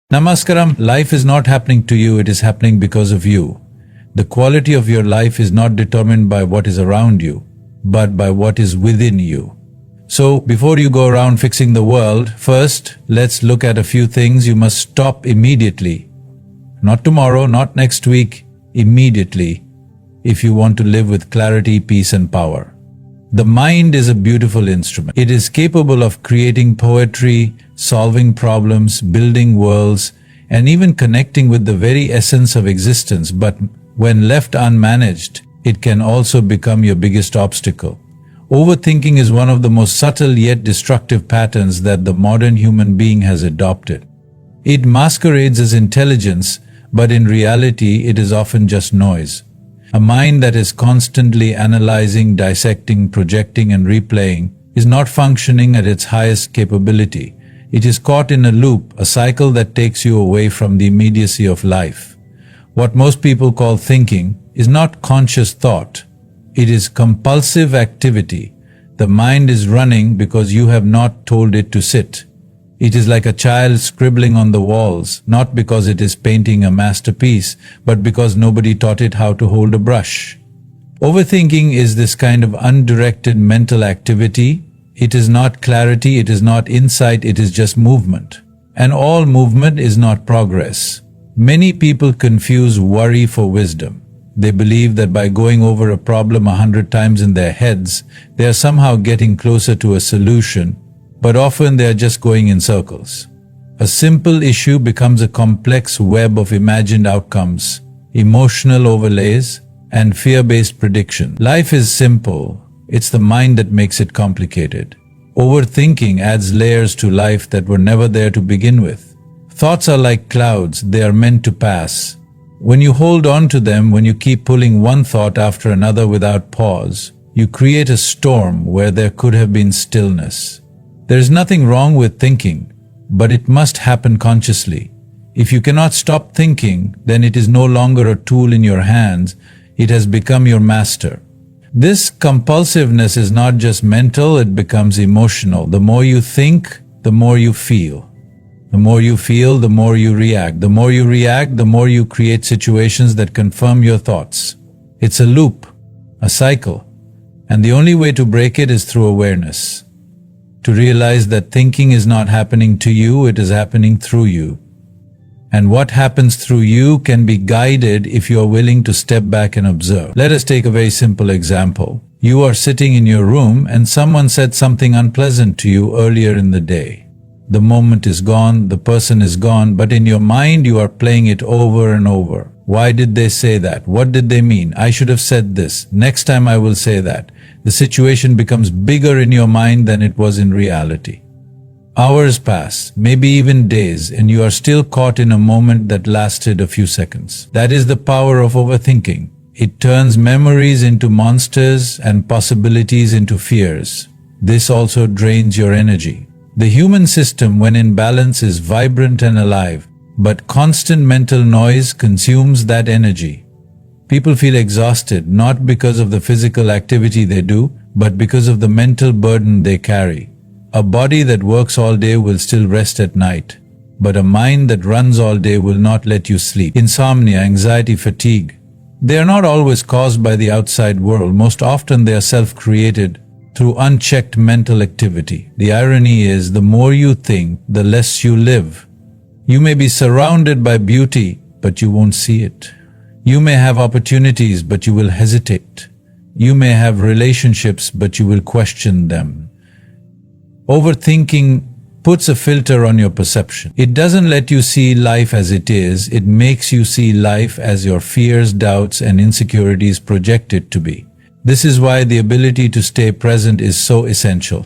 Namaskaram, life is not happening to you, it is happening because of you. The quality of your life is not determined by what is around you, but by what is within you. So, before you go around fixing the world, first, let's look at a few things you must stop immediately. Not tomorrow, not next week, immediately, if you want to live with clarity, peace and power. The mind is a beautiful instrument. It is capable of creating poetry, solving problems, building worlds, and even connecting with the very essence of existence. But when left unmanaged, it can also become your biggest obstacle. Overthinking is one of the most subtle yet destructive patterns that the modern human being has adopted. It masquerades as intelligence, but in reality it is often just noise. A mind that is constantly analyzing, dissecting, projecting and replaying is not functioning at its highest capability. It is caught in a loop, a cycle that takes you away from the immediacy of life. What most people call thinking is not conscious thought. It is compulsive activity. The mind is running because you have not told it to sit. It is like a child scribbling on the walls, not because it is painting a masterpiece, but because nobody taught it how to hold a brush. Overthinking is this kind of undirected mental activity. It is not clarity, it is not insight, it is just movement. And all movement is not progress. Many people confuse worry for wisdom. They believe that by going over a problem 100 times in their heads, they are somehow getting closer to a solution, but often they are just going in circles. A simple issue becomes a complex web of imagined outcomes, emotional overlays, and fear-based prediction. Life is simple. It's the mind that makes it complicated. Overthinking adds layers to life that were never there to begin with. Thoughts are like clouds, they are meant to pass. When you hold on to them, when you keep pulling one thought after another without pause, you create a storm where there could have been stillness. There is nothing wrong with thinking, but it must happen consciously. If you cannot stop thinking, then it is no longer a tool in your hands, it has become your master. This compulsiveness is not just mental, it becomes emotional. The more you think, the more you feel. The more you feel, the more you react. The more you react, the more you create situations that confirm your thoughts. It's a loop, a cycle, and the only way to break it is through awareness. To realize that thinking is not happening to you, it is happening through you. And what happens through you can be guided if you are willing to step back and observe. Let us take a very simple example. You are sitting in your room and someone said something unpleasant to you earlier in the day. The moment is gone, the person is gone, but in your mind you are playing it over and over. Why did they say that? What did they mean? I should have said this. Next time I will say that. The situation becomes bigger in your mind than it was in reality. Hours pass, maybe even days, and you are still caught in a moment that lasted a few seconds. That is the power of overthinking. It turns memories into monsters and possibilities into fears. This also drains your energy. The human system, when in balance, is vibrant and alive, but constant mental noise consumes that energy. People feel exhausted not because of the physical activity they do, but because of the mental burden they carry. A body that works all day will still rest at night, but a mind that runs all day will not let you sleep. Insomnia, anxiety, fatigue. They are not always caused by the outside world. Most often they are self-created through unchecked mental activity. The irony is, the more you think, the less you live. You may be surrounded by beauty, but you won't see it. You may have opportunities, but you will hesitate. You may have relationships, but you will question them. Overthinking puts a filter on your perception. It doesn't let you see life as it is, it makes you see life as your fears, doubts, and insecurities project it to be. This is why the ability to stay present is so essential.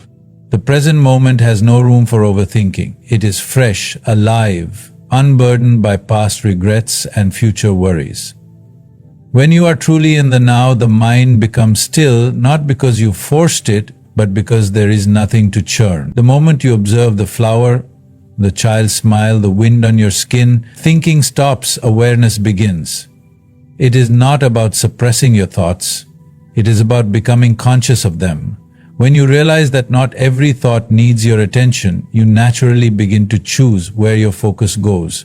The present moment has no room for overthinking. It is fresh, alive, unburdened by past regrets and future worries. When you are truly in the now, the mind becomes still, not because you forced it, but because there is nothing to churn. The moment you observe the flower, the child's smile, the wind on your skin, thinking stops, awareness begins. It is not about suppressing your thoughts. It is about becoming conscious of them. When you realize that not every thought needs your attention, you naturally begin to choose where your focus goes.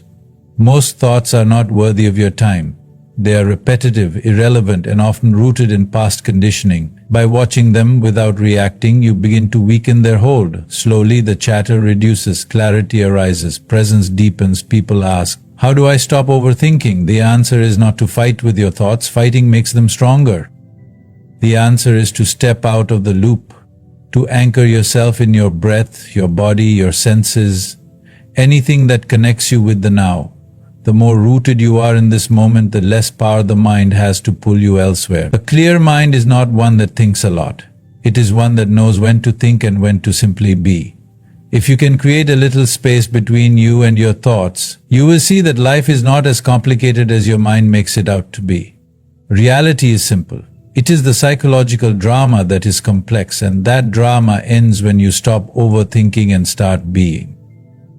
Most thoughts are not worthy of your time. They are repetitive, irrelevant, and often rooted in past conditioning. By watching them without reacting, you begin to weaken their hold. Slowly, the chatter reduces, clarity arises, presence deepens. People ask, how do I stop overthinking? The answer is not to fight with your thoughts. Fighting makes them stronger. The answer is to step out of the loop, to anchor yourself in your breath, your body, your senses, anything that connects you with the now. The more rooted you are in this moment, the less power the mind has to pull you elsewhere. A clear mind is not one that thinks a lot. It is one that knows when to think and when to simply be. If you can create a little space between you and your thoughts, you will see that life is not as complicated as your mind makes it out to be. Reality is simple. It is the psychological drama that is complex, and that drama ends when you stop overthinking and start being.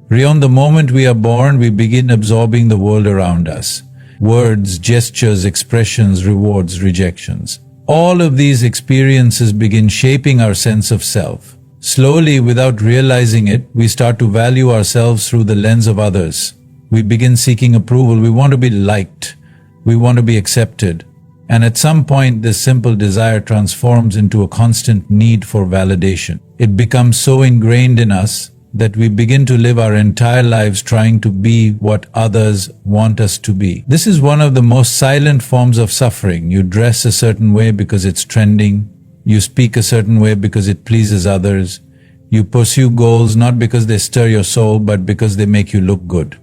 Beyond the moment we are born, we begin absorbing the world around us. Words, gestures, expressions, rewards, rejections. All of these experiences begin shaping our sense of self. Slowly, without realizing it, we start to value ourselves through the lens of others. We begin seeking approval. We want to be liked. We want to be accepted. And at some point, this simple desire transforms into a constant need for validation. It becomes so ingrained in us that we begin to live our entire lives trying to be what others want us to be. This is one of the most silent forms of suffering. You dress a certain way because it's trending. You speak a certain way because it pleases others. You pursue goals not because they stir your soul, but because they make you look good.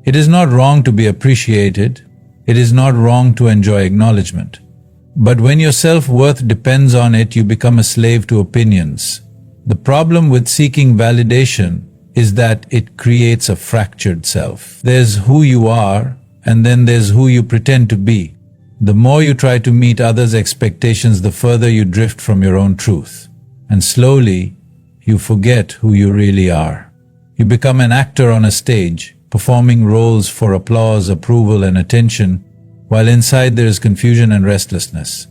It is not wrong to be appreciated. It is not wrong to enjoy acknowledgement. But when your self-worth depends on it, you become a slave to opinions. The problem with seeking validation is that it creates a fractured self. There's who you are, and then there's who you pretend to be. The more you try to meet others' expectations, the further you drift from your own truth. And slowly, you forget who you really are. You become an actor on a stage, performing roles for applause, approval, and attention, while inside there is confusion and restlessness.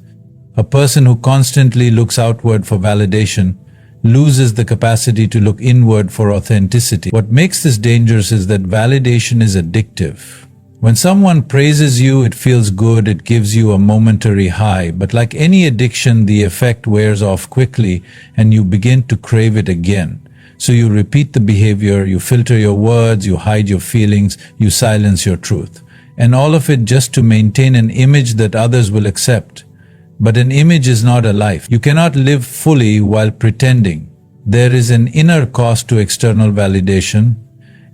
A person who constantly looks outward for validation loses the capacity to look inward for authenticity. What makes this dangerous is that validation is addictive. When someone praises you, it feels good, it gives you a momentary high, but like any addiction, the effect wears off quickly and you begin to crave it again. So you repeat the behavior, you filter your words, you hide your feelings, you silence your truth. And all of it just to maintain an image that others will accept. But an image is not a life. You cannot live fully while pretending. There is an inner cost to external validation.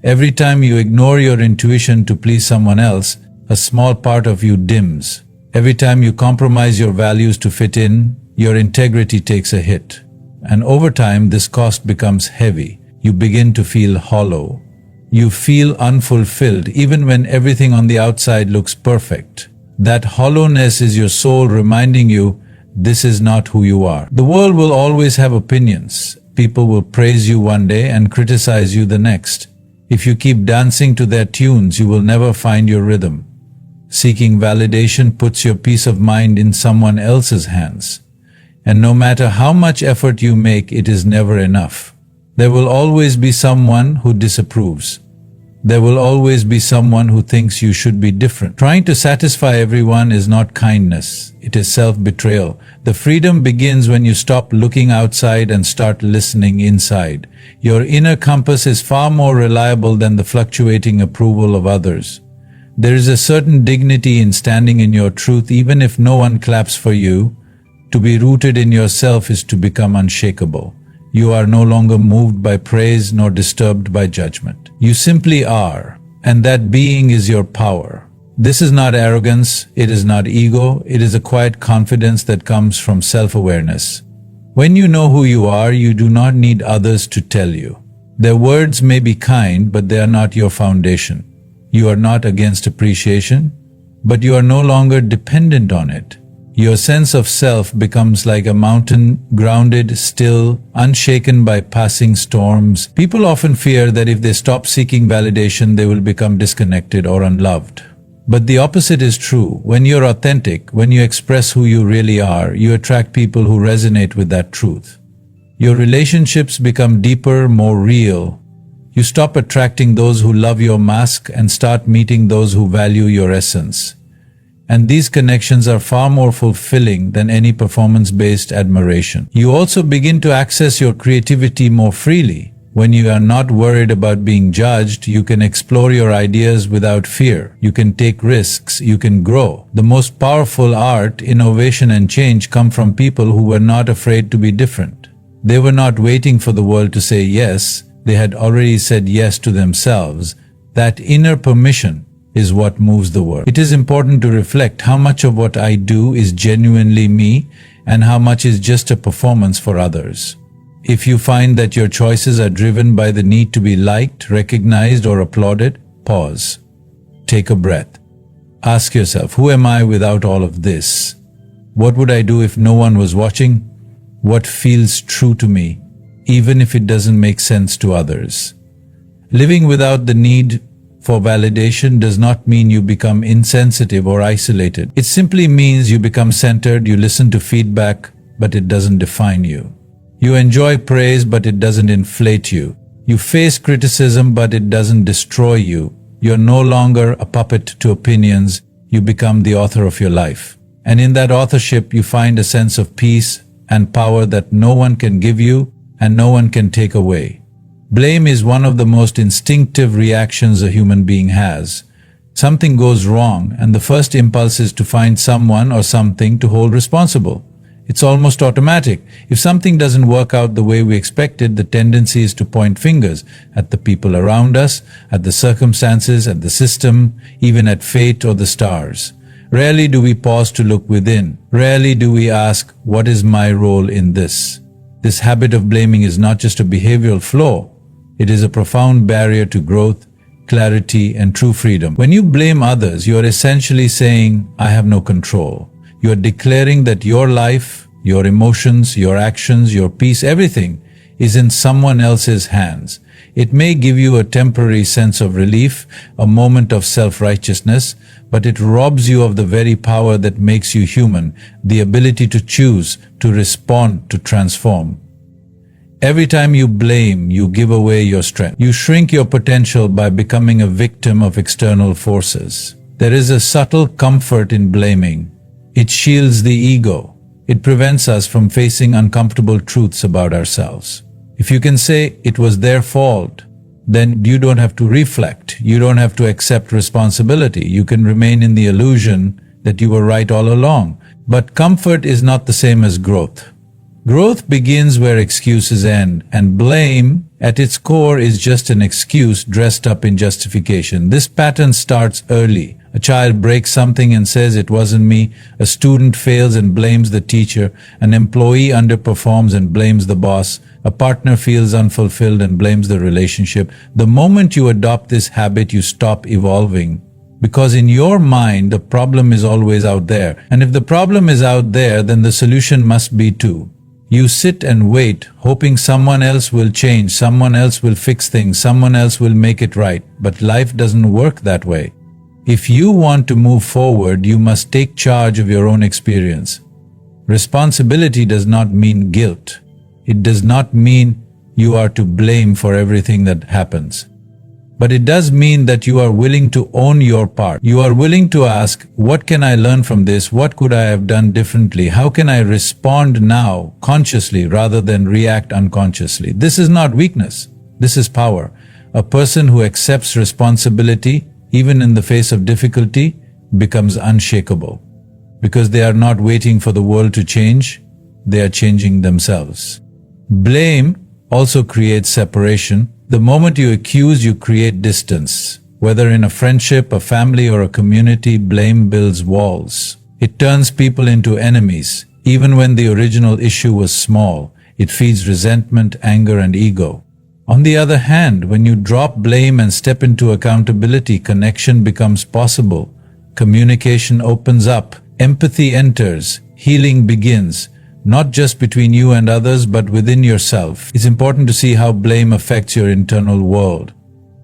Every time you ignore your intuition to please someone else, a small part of you dims. Every time you compromise your values to fit in, your integrity takes a hit. And over time, this cost becomes heavy. You begin to feel hollow. You feel unfulfilled even when everything on the outside looks perfect. That hollowness is your soul reminding you, this is not who you are. The world will always have opinions. People will praise you one day and criticize you the next. If you keep dancing to their tunes, you will never find your rhythm. Seeking validation puts your peace of mind in someone else's hands. And no matter how much effort you make, it is never enough. There will always be someone who disapproves. There will always be someone who thinks you should be different. Trying to satisfy everyone is not kindness. It is self-betrayal. The freedom begins when you stop looking outside and start listening inside. Your inner compass is far more reliable than the fluctuating approval of others. There is a certain dignity in standing in your truth even if no one claps for you. To be rooted in yourself is to become unshakable. You are no longer moved by praise nor disturbed by judgment. You simply are, and that being is your power. This is not arrogance, it is not ego, it is a quiet confidence that comes from self-awareness. When you know who you are, you do not need others to tell you. Their words may be kind, but they are not your foundation. You are not against appreciation, but you are no longer dependent on it. Your sense of self becomes like a mountain, grounded, still, unshaken by passing storms. People often fear that if they stop seeking validation, they will become disconnected or unloved. But the opposite is true. When you're authentic, when you express who you really are, you attract people who resonate with that truth. Your relationships become deeper, more real. You stop attracting those who love your mask and start meeting those who value your essence. And these connections are far more fulfilling than any performance-based admiration. You also begin to access your creativity more freely. When you are not worried about being judged, you can explore your ideas without fear. You can take risks. You can grow. The most powerful art, innovation, and change come from people who were not afraid to be different. They were not waiting for the world to say yes. They had already said yes to themselves. That inner permission is what moves the world. It is important to reflect how much of what I do is genuinely me and how much is just a performance for others. If you find that your choices are driven by the need to be liked, recognized, or applauded, pause. Take a breath. Ask yourself, who am I without all of this? What would I do if no one was watching? What feels true to me, even if it doesn't make sense to others? Living without the need for validation does not mean you become insensitive or isolated. It simply means you become centered, you listen to feedback, but it doesn't define you. You enjoy praise, but it doesn't inflate you. You face criticism, but it doesn't destroy you. You're no longer a puppet to opinions. You become the author of your life. And in that authorship, you find a sense of peace and power that no one can give you and no one can take away. Blame is one of the most instinctive reactions a human being has. Something goes wrong, and the first impulse is to find someone or something to hold responsible. It's almost automatic. If something doesn't work out the way we expected, the tendency is to point fingers at the people around us, at the circumstances, at the system, even at fate or the stars. Rarely do we pause to look within. Rarely do we ask, what is my role in this? This habit of blaming is not just a behavioral flaw. It is a profound barrier to growth, clarity, and true freedom. When you blame others, you are essentially saying, I have no control. You are declaring that your life, your emotions, your actions, your peace, everything is in someone else's hands. It may give you a temporary sense of relief, a moment of self-righteousness, but it robs you of the very power that makes you human, the ability to choose, to respond, to transform. Every time you blame, you give away your strength. You shrink your potential by becoming a victim of external forces. There is a subtle comfort in blaming. It shields the ego. It prevents us from facing uncomfortable truths about ourselves. If you can say it was their fault, then you don't have to reflect. You don't have to accept responsibility. You can remain in the illusion that you were right all along. But comfort is not the same as growth. Growth begins where excuses end, and blame, at its core, is just an excuse dressed up in justification. This pattern starts early. A child breaks something and says it wasn't me. A student fails and blames the teacher. An employee underperforms and blames the boss. A partner feels unfulfilled and blames the relationship. The moment you adopt this habit, you stop evolving. Because in your mind, the problem is always out there. And if the problem is out there, then the solution must be too. You sit and wait, hoping someone else will change, someone else will fix things, someone else will make it right. But life doesn't work that way. If you want to move forward, you must take charge of your own experience. Responsibility does not mean guilt. It does not mean you are to blame for everything that happens. But it does mean that you are willing to own your part. You are willing to ask, what can I learn from this? What could I have done differently? How can I respond now consciously rather than react unconsciously? This is not weakness. This is power. A person who accepts responsibility, even in the face of difficulty, becomes unshakable. Because they are not waiting for the world to change, they are changing themselves. Blame also creates separation. The moment you accuse, you create distance. Whether in a friendship, a family, or a community, blame builds walls. It turns people into enemies. Even when the original issue was small, it feeds resentment, anger, and ego. On the other hand, when you drop blame and step into accountability, connection becomes possible. Communication opens up. Empathy enters. Healing begins. Not just between you and others, but within yourself. It's important to see how blame affects your internal world.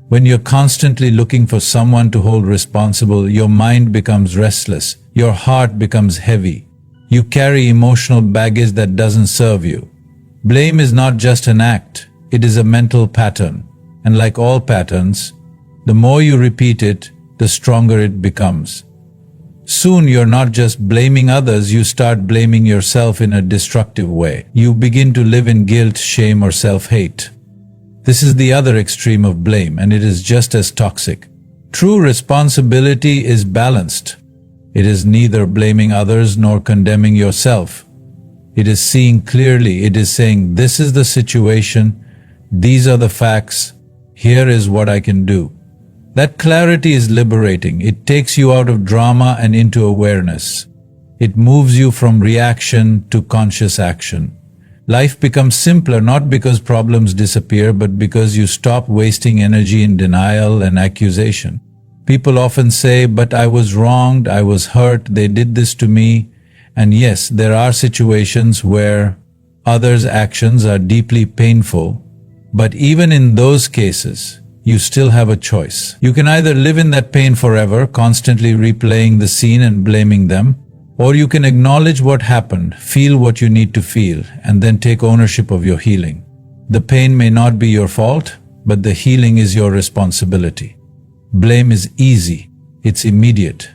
When you're constantly looking for someone to hold responsible, your mind becomes restless. Your heart becomes heavy. You carry emotional baggage that doesn't serve you. Blame is not just an act. It is a mental pattern. And like all patterns, the more you repeat it, the stronger it becomes. Soon you're not just blaming others, you start blaming yourself in a destructive way. You begin to live in guilt, shame, or self-hate. This is the other extreme of blame, and it is just as toxic. True responsibility is balanced. It is neither blaming others nor condemning yourself. It is seeing clearly. It is saying, this is the situation, these are the facts, here is what I can do. That clarity is liberating. It takes you out of drama and into awareness. It moves you from reaction to conscious action. Life becomes simpler not because problems disappear, but because you stop wasting energy in denial and accusation. People often say, but I was wronged, I was hurt, they did this to me. And yes, there are situations where others' actions are deeply painful, but even in those cases, you still have a choice. You can either live in that pain forever, constantly replaying the scene and blaming them, or you can acknowledge what happened, feel what you need to feel, and then take ownership of your healing. The pain may not be your fault, but the healing is your responsibility. Blame is easy, it's immediate,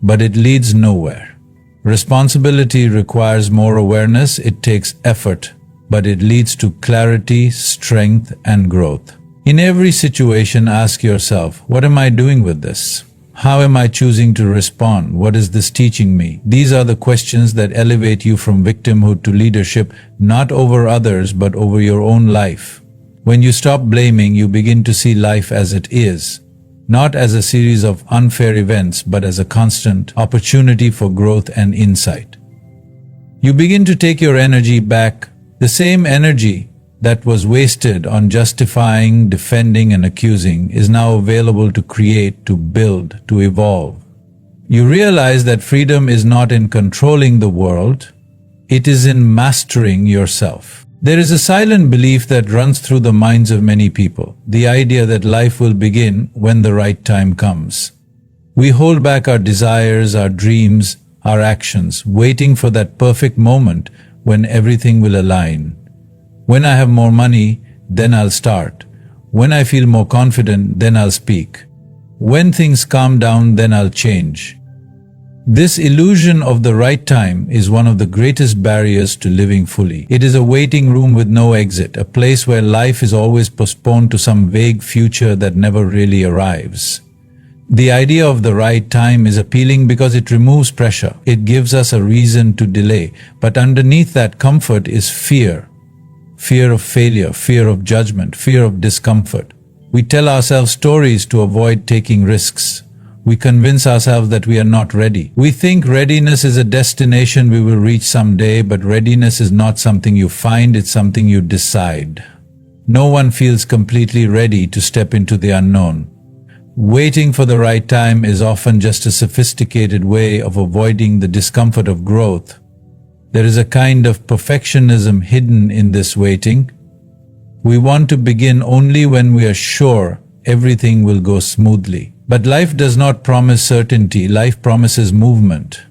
but it leads nowhere. Responsibility requires more awareness, it takes effort, but it leads to clarity, strength, and growth. In every situation, ask yourself, what am I doing with this? How am I choosing to respond? What is this teaching me? These are the questions that elevate you from victimhood to leadership, not over others, but over your own life. When you stop blaming, you begin to see life as it is, not as a series of unfair events, but as a constant opportunity for growth and insight. You begin to take your energy back, the same energy that was wasted on justifying, defending, and accusing is now available to create, to build, to evolve. You realize that freedom is not in controlling the world, it is in mastering yourself. There is a silent belief that runs through the minds of many people, the idea that life will begin when the right time comes. We hold back our desires, our dreams, our actions, waiting for that perfect moment when everything will align. When I have more money, then I'll start. When I feel more confident, then I'll speak. When things calm down, then I'll change. This illusion of the right time is one of the greatest barriers to living fully. It is a waiting room with no exit, a place where life is always postponed to some vague future that never really arrives. The idea of the right time is appealing because it removes pressure. It gives us a reason to delay. But underneath that comfort is fear. Fear of failure, fear of judgment, fear of discomfort. We tell ourselves stories to avoid taking risks. We convince ourselves that we are not ready. We think readiness is a destination we will reach someday, but readiness is not something you find, it's something you decide. No one feels completely ready to step into the unknown. Waiting for the right time is often just a sophisticated way of avoiding the discomfort of growth. There is a kind of perfectionism hidden in this waiting. We want to begin only when we are sure everything will go smoothly. But life does not promise certainty, life promises movement.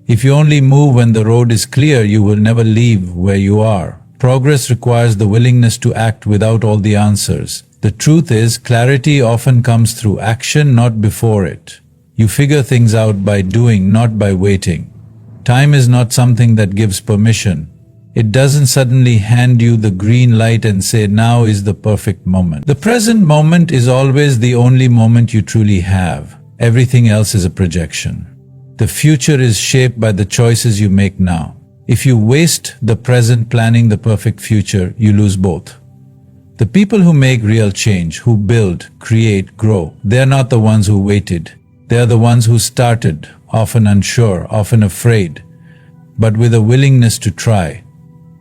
If you only move when the road is clear, you will never leave where you are. Progress requires the willingness to act without all the answers. The truth is, clarity often comes through action, not before it. You figure things out by doing, not by waiting. Time is not something that gives permission. It doesn't suddenly hand you the green light and say, now is the perfect moment. The present moment is always the only moment you truly have. Everything else is a projection. The future is shaped by the choices you make now. If you waste the present planning the perfect future, you lose both. The people who make real change, who build, create, grow, they're not the ones who waited. They're the ones who started, often unsure, often afraid, but with a willingness to try.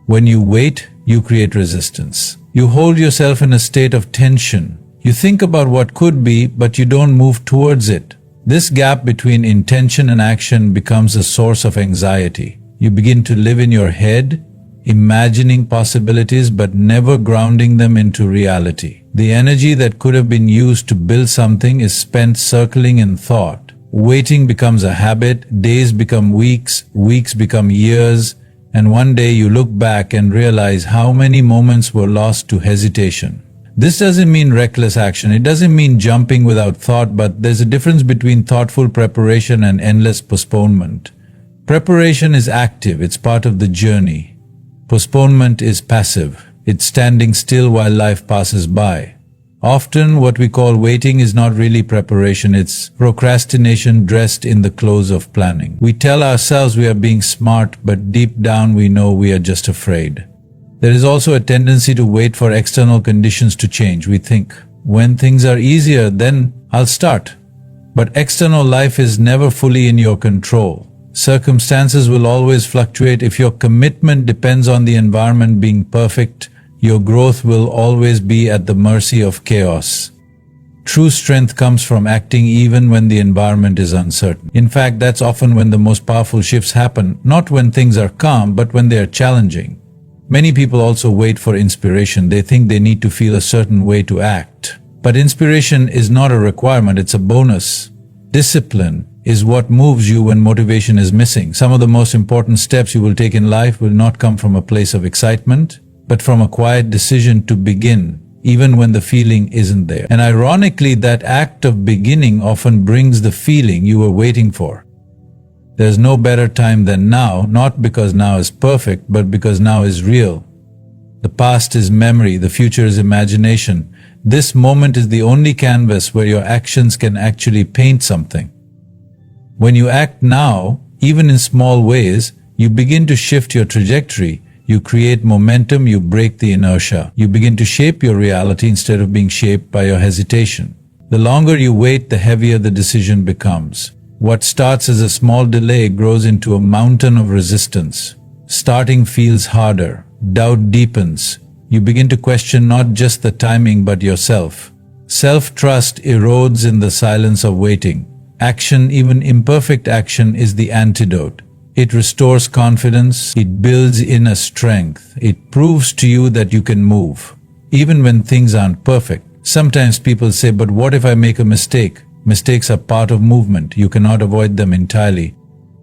When you wait, you create resistance. You hold yourself in a state of tension. You think about what could be, but you don't move towards it. This gap between intention and action becomes a source of anxiety. You begin to live in your head, imagining possibilities but never grounding them into reality. The energy that could have been used to build something is spent circling in thought. Waiting becomes a habit, days become weeks, weeks become years, and one day you look back and realize how many moments were lost to hesitation. This doesn't mean reckless action. It doesn't mean jumping without thought, but there's a difference between thoughtful preparation and endless postponement. Preparation is active. It's part of the journey. Postponement is passive. It's standing still while life passes by. Often what we call waiting is not really preparation. It's procrastination dressed in the clothes of planning. We tell ourselves we are being smart, but deep down we know we are just afraid. There is also a tendency to wait for external conditions to change. We think, when things are easier, then I'll start. But external life is never fully in your control. Circumstances will always fluctuate. If your commitment depends on the environment being perfect, your growth will always be at the mercy of chaos. True strength comes from acting even when the environment is uncertain. In fact, that's often when the most powerful shifts happen, not when things are calm, but when they are challenging. Many people also wait for inspiration. They think they need to feel a certain way to act. But inspiration is not a requirement, it's a bonus. Discipline is what moves you when motivation is missing. Some of the most important steps you will take in life will not come from a place of excitement, but from a quiet decision to begin, even when the feeling isn't there. And ironically, that act of beginning often brings the feeling you were waiting for. There's no better time than now, not because now is perfect, but because now is real. The past is memory, the future is imagination. This moment is the only canvas where your actions can actually paint something. When you act now, even in small ways, you begin to shift your trajectory. You create momentum, you break the inertia. You begin to shape your reality instead of being shaped by your hesitation. The longer you wait, the heavier the decision becomes. What starts as a small delay grows into a mountain of resistance. Starting feels harder. Doubt deepens. You begin to question not just the timing but yourself. Self-trust erodes in the silence of waiting. Action, even imperfect action, is the antidote. It restores confidence. It builds inner strength. It proves to you that you can move, even when things aren't perfect. Sometimes people say, but what if I make a mistake? Mistakes are part of movement. You cannot avoid them entirely.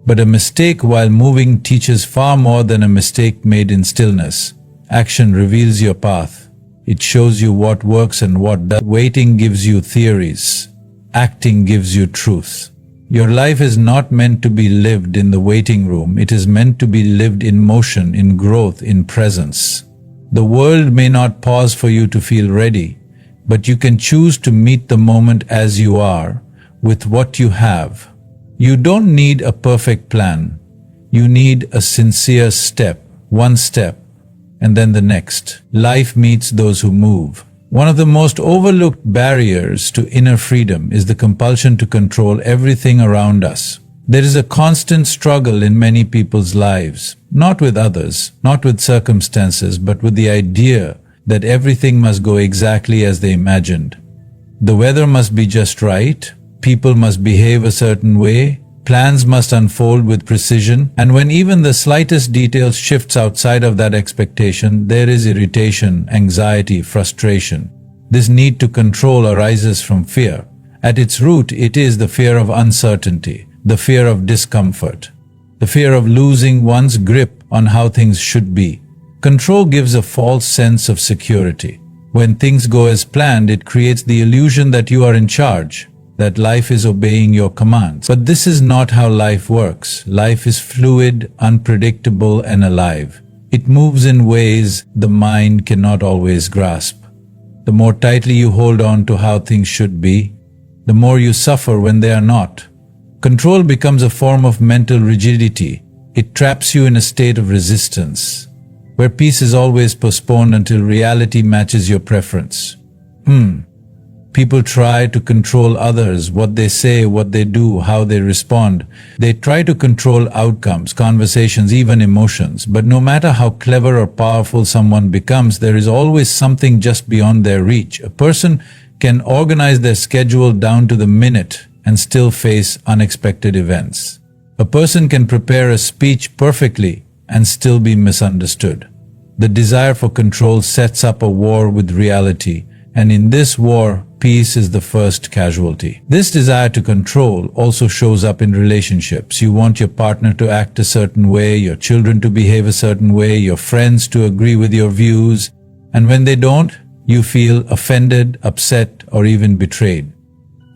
But a mistake while moving teaches far more than a mistake made in stillness. Action reveals your path. It shows you what works and what doesn't. Waiting gives you theories. Acting gives you truth. Your life is not meant to be lived in the waiting room. It is meant to be lived in motion, in growth, in presence. The world may not pause for you to feel ready, but you can choose to meet the moment as you are, with what you have. You don't need a perfect plan. You need a sincere step, one step, and then the next. Life meets those who move. One of the most overlooked barriers to inner freedom is the compulsion to control everything around us. There is a constant struggle in many people's lives, not with others, not with circumstances, but with the idea that everything must go exactly as they imagined. The weather must be just right, people must behave a certain way, plans must unfold with precision, and when even the slightest detail shifts outside of that expectation, there is irritation, anxiety, frustration. This need to control arises from fear. At its root, it is the fear of uncertainty, the fear of discomfort, the fear of losing one's grip on how things should be. Control gives a false sense of security. When things go as planned, it creates the illusion that you are in charge, that life is obeying your commands. But this is not how life works. Life is fluid, unpredictable, and alive. It moves in ways the mind cannot always grasp. The more tightly you hold on to how things should be, the more you suffer when they are not. Control becomes a form of mental rigidity. It traps you in a state of resistance, where peace is always postponed until reality matches your preference. People try to control others, what they say, what they do, how they respond. They try to control outcomes, conversations, even emotions. But no matter how clever or powerful someone becomes, there is always something just beyond their reach. A person can organize their schedule down to the minute and still face unexpected events. A person can prepare a speech perfectly and still be misunderstood. The desire for control sets up a war with reality, and in this war, peace is the first casualty. This desire to control also shows up in relationships. You want your partner to act a certain way, your children to behave a certain way, your friends to agree with your views, and when they don't, You feel offended, upset, or even betrayed.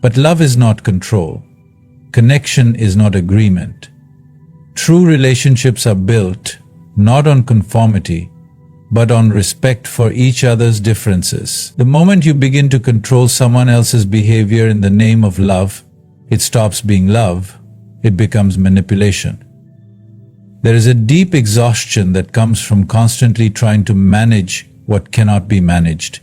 But love is not control. Connection is not agreement. True relationships are built not on conformity, but on respect for each other's differences. The moment you begin to control someone else's behavior in the name of love, it stops being love, it becomes manipulation. There is a deep exhaustion that comes from constantly trying to manage what cannot be managed.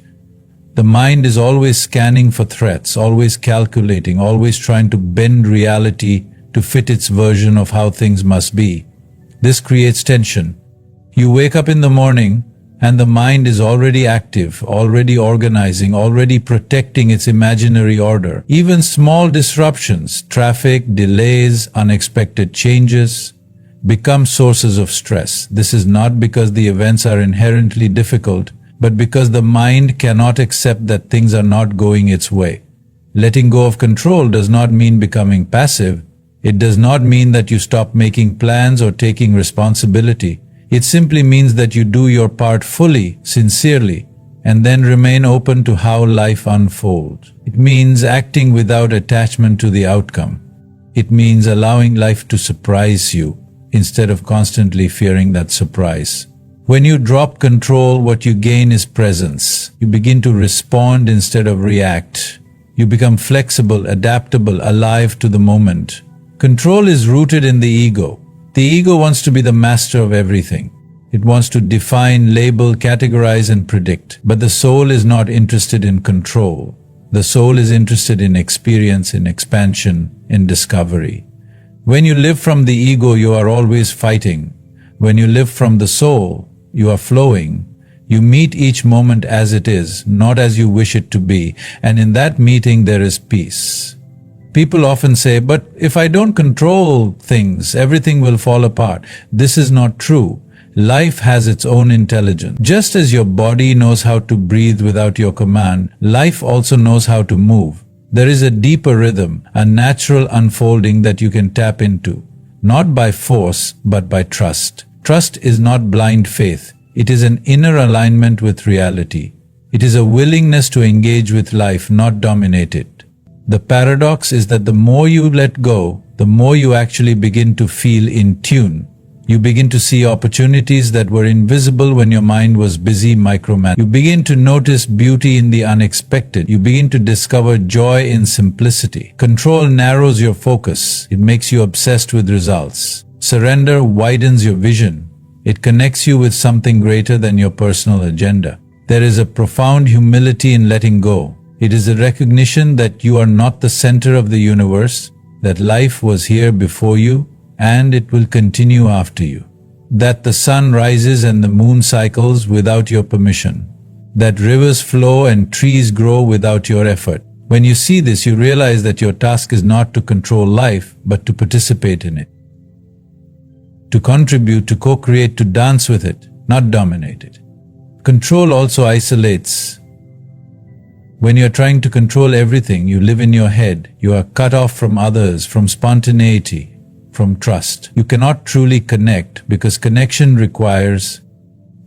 The mind is always scanning for threats, always calculating, always trying to bend reality to fit its version of how things must be. This creates tension. You wake up in the morning and the mind is already active, already organizing, already protecting its imaginary order. Even small disruptions, traffic, delays, unexpected changes, become sources of stress. This is not because the events are inherently difficult, but because the mind cannot accept that things are not going its way. Letting go of control does not mean becoming passive. It does not mean that you stop making plans or taking responsibility. It simply means that you do your part fully, sincerely, and then remain open to how life unfolds. It means acting without attachment to the outcome. It means allowing life to surprise you instead of constantly fearing that surprise. When you drop control, what you gain is presence. You begin to respond instead of react. You become flexible, adaptable, alive to the moment. Control is rooted in the ego. The ego wants to be the master of everything. It wants to define, label, categorize, and predict. But the soul is not interested in control. The soul is interested in experience, in expansion, in discovery. When you live from the ego, you are always fighting. When you live from the soul, you are flowing. You meet each moment as it is, not as you wish it to be. And in that meeting, there is peace. People often say, but if I don't control things, everything will fall apart. This is not true. Life has its own intelligence. Just as your body knows how to breathe without your command, life also knows how to move. There is a deeper rhythm, a natural unfolding that you can tap into, not by force, but by trust. Trust is not blind faith. It is an inner alignment with reality. It is a willingness to engage with life, not dominate it. The paradox is that the more you let go, the more you actually begin to feel in tune. You begin to see opportunities that were invisible when your mind was busy micromanaging. You begin to notice beauty in the unexpected. You begin to discover joy in simplicity. Control narrows your focus. It makes you obsessed with results. Surrender widens your vision. It connects you with something greater than your personal agenda. There is a profound humility in letting go. It is a recognition that you are not the center of the universe, that life was here before you, and it will continue after you. That the sun rises and the moon cycles without your permission. That rivers flow and trees grow without your effort. When you see this, you realize that your task is not to control life, but to participate in it. To contribute, to co-create, to dance with it, not dominate it. Control also isolates. When you're trying to control everything, you live in your head. You are cut off from others, from spontaneity, from trust. You cannot truly connect because connection requires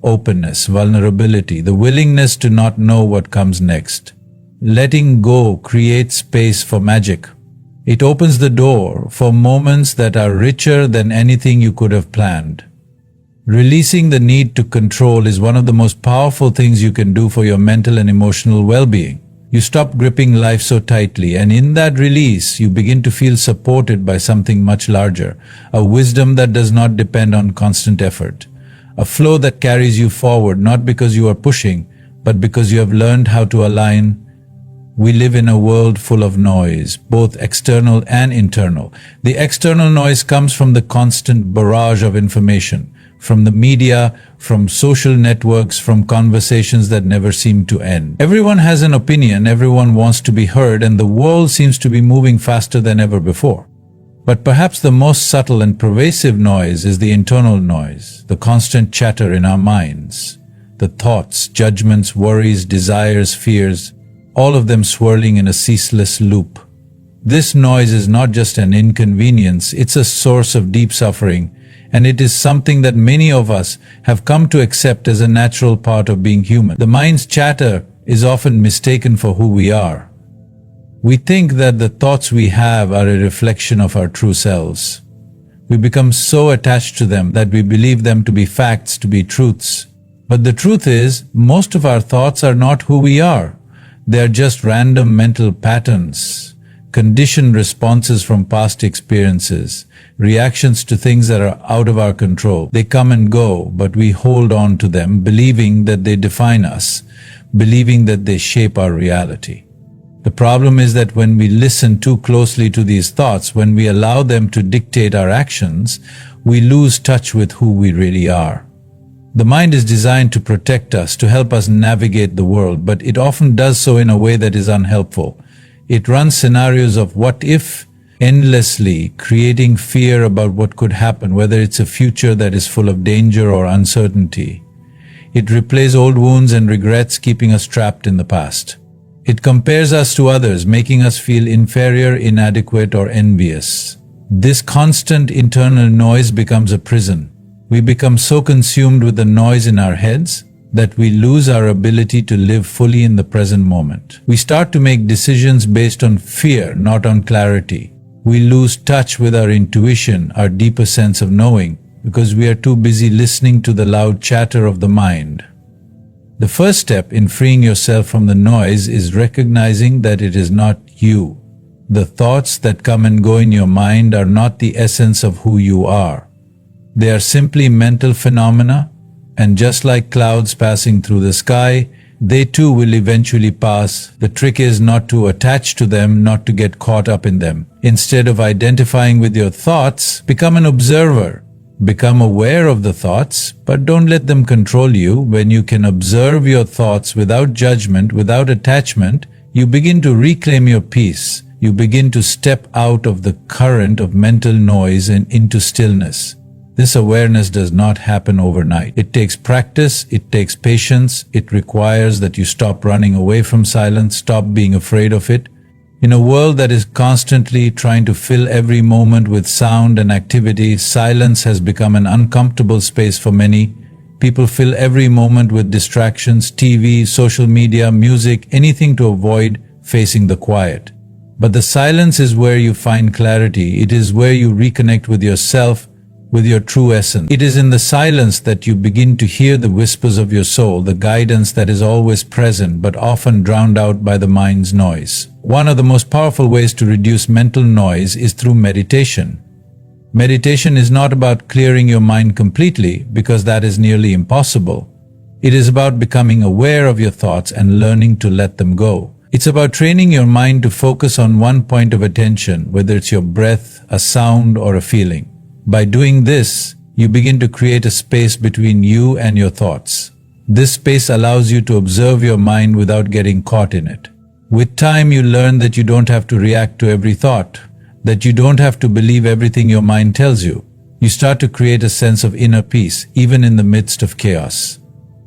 openness, vulnerability, the willingness to not know what comes next. Letting go creates space for magic. It opens the door for moments that are richer than anything you could have planned. Releasing the need to control is one of the most powerful things you can do for your mental and emotional well-being. You stop gripping life so tightly, and in that release, you begin to feel supported by something much larger, a wisdom that does not depend on constant effort, a flow that carries you forward not because you are pushing, but because you have learned how to align. We live in a world full of noise, both external and internal. The external noise comes from the constant barrage of information, from the media, from social networks, from conversations that never seem to end. Everyone has an opinion, everyone wants to be heard, and the world seems to be moving faster than ever before. But perhaps the most subtle and pervasive noise is the internal noise, the constant chatter in our minds, the thoughts, judgments, worries, desires, fears, all of them swirling in a ceaseless loop. This noise is not just an inconvenience, it's a source of deep suffering, and it is something that many of us have come to accept as a natural part of being human. The mind's chatter is often mistaken for who we are. We think that the thoughts we have are a reflection of our true selves. We become so attached to them that we believe them to be facts, to be truths. But the truth is, most of our thoughts are not who we are. They are just random mental patterns, conditioned responses from past experiences, reactions to things that are out of our control. They come and go, but we hold on to them, believing that they define us, believing that they shape our reality. The problem is that when we listen too closely to these thoughts, when we allow them to dictate our actions, we lose touch with who we really are. The mind is designed to protect us, to help us navigate the world, but it often does so in a way that is unhelpful. It runs scenarios of what if endlessly, creating fear about what could happen, whether it's a future that is full of danger or uncertainty. It replays old wounds and regrets, keeping us trapped in the past. It compares us to others, making us feel inferior, inadequate, or envious. This constant internal noise becomes a prison. We become so consumed with the noise in our heads that we lose our ability to live fully in the present moment. We start to make decisions based on fear, not on clarity. We lose touch with our intuition, our deeper sense of knowing, because we are too busy listening to the loud chatter of the mind. The first step in freeing yourself from the noise is recognizing that it is not you. The thoughts that come and go in your mind are not the essence of who you are. They are simply mental phenomena, and just like clouds passing through the sky, they too will eventually pass. The trick is not to attach to them, not to get caught up in them. Instead of identifying with your thoughts, become an observer. Become aware of the thoughts, but don't let them control you. When you can observe your thoughts without judgment, without attachment, you begin to reclaim your peace. You begin to step out of the current of mental noise and into stillness. This awareness does not happen overnight. It takes practice, it takes patience, it requires that you stop running away from silence, stop being afraid of it. In a world that is constantly trying to fill every moment with sound and activity, silence has become an uncomfortable space for many. People fill every moment with distractions, TV, social media, music, anything to avoid facing the quiet. But the silence is where you find clarity. It is where you reconnect with yourself, with your true essence. It is in the silence that you begin to hear the whispers of your soul, the guidance that is always present but often drowned out by the mind's noise. One of the most powerful ways to reduce mental noise is through meditation. Meditation is not about clearing your mind completely, because that is nearly impossible. It is about becoming aware of your thoughts and learning to let them go. It's about training your mind to focus on one point of attention, whether it's your breath, a sound, or a feeling. By doing this, you begin to create a space between you and your thoughts. This space allows you to observe your mind without getting caught in it. With time, you learn that you don't have to react to every thought, that you don't have to believe everything your mind tells you. You start to create a sense of inner peace, even in the midst of chaos.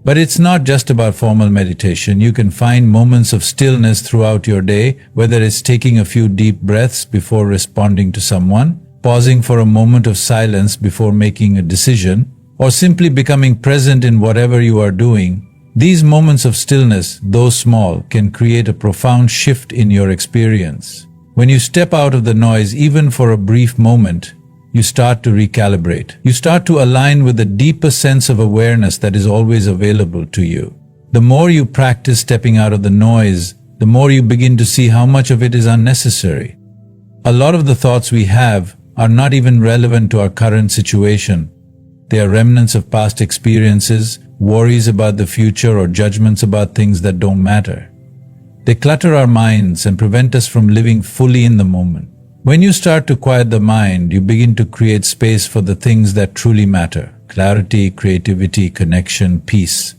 But it's not just about formal meditation. You can find moments of stillness throughout your day, whether it's taking a few deep breaths before responding to someone, pausing for a moment of silence before making a decision, or simply becoming present in whatever you are doing. These moments of stillness, though small, can create a profound shift in your experience. When you step out of the noise, even for a brief moment, you start to recalibrate. You start to align with the deeper sense of awareness that is always available to you. The more you practice stepping out of the noise, the more you begin to see how much of it is unnecessary. A lot of the thoughts we have are not even relevant to our current situation. They are remnants of past experiences, worries about the future, or judgments about things that don't matter. They clutter our minds and prevent us from living fully in the moment. When you start to quiet the mind, you begin to create space for the things that truly matter: clarity, creativity, connection, peace.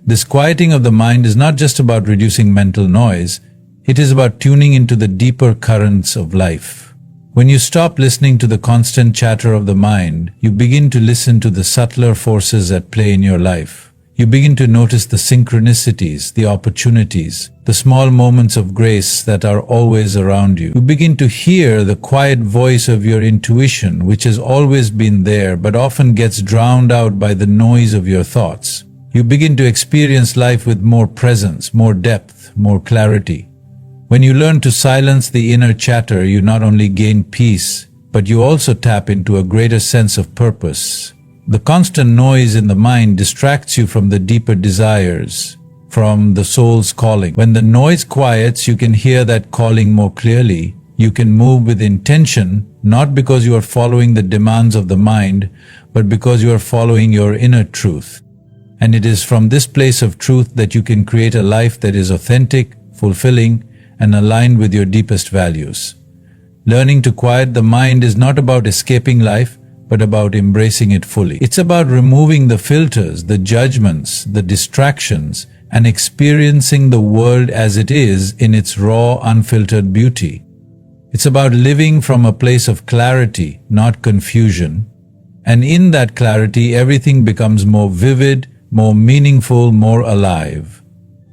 This quieting of the mind is not just about reducing mental noise, it is about tuning into the deeper currents of life. When you stop listening to the constant chatter of the mind, you begin to listen to the subtler forces at play in your life. You begin to notice the synchronicities, the opportunities, the small moments of grace that are always around you. You begin to hear the quiet voice of your intuition, which has always been there but often gets drowned out by the noise of your thoughts. You begin to experience life with more presence, more depth, more clarity. When you learn to silence the inner chatter, you not only gain peace, but you also tap into a greater sense of purpose. The constant noise in the mind distracts you from the deeper desires, from the soul's calling. When the noise quiets, you can hear that calling more clearly. You can move with intention, not because you are following the demands of the mind, but because you are following your inner truth. And it is from this place of truth that you can create a life that is authentic, fulfilling, and aligned with your deepest values. Learning to quiet the mind is not about escaping life, but about embracing it fully. It's about removing the filters, the judgments, the distractions, and experiencing the world as it is in its raw, unfiltered beauty. It's about living from a place of clarity, not confusion. And in that clarity, everything becomes more vivid, more meaningful, more alive.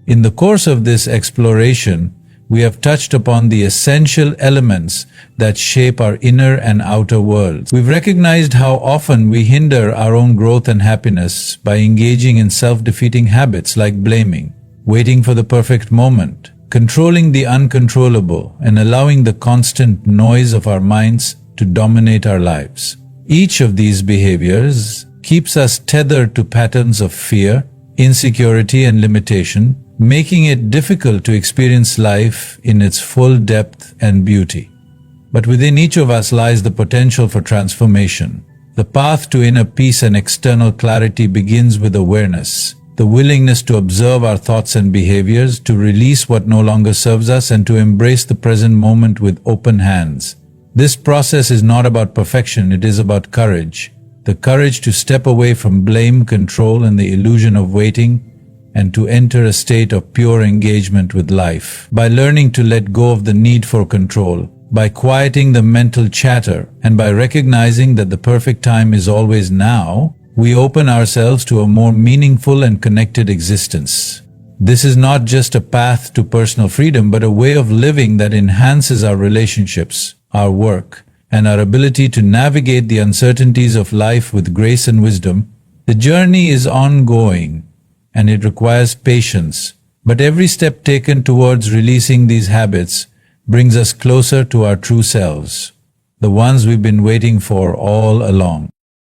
In the course of this exploration, we have touched upon the essential elements that shape our inner and outer worlds. We've recognized how often we hinder our own growth and happiness by engaging in self-defeating habits like blaming, waiting for the perfect moment, controlling the uncontrollable, and allowing the constant noise of our minds to dominate our lives. Each of these behaviors keeps us tethered to patterns of fear, insecurity, and limitation, making it difficult to experience life in its full depth and beauty. But within each of us lies the potential for transformation. The path to inner peace and external clarity begins with awareness, the willingness to observe our thoughts and behaviors, to release what no longer serves us, and to embrace the present moment with open hands. This process is not about perfection, it is about courage. The courage to step away from blame, control, and the illusion of waiting, and to enter a state of pure engagement with life. By learning to let go of the need for control, by quieting the mental chatter, and by recognizing that the perfect time is always now, we open ourselves to a more meaningful and connected existence. This is not just a path to personal freedom, but a way of living that enhances our relationships, our work, and our ability to navigate the uncertainties of life with grace and wisdom. The journey is ongoing, and it requires patience, but every step taken towards releasing these habits brings us closer to our true selves, the ones we've been waiting for all along.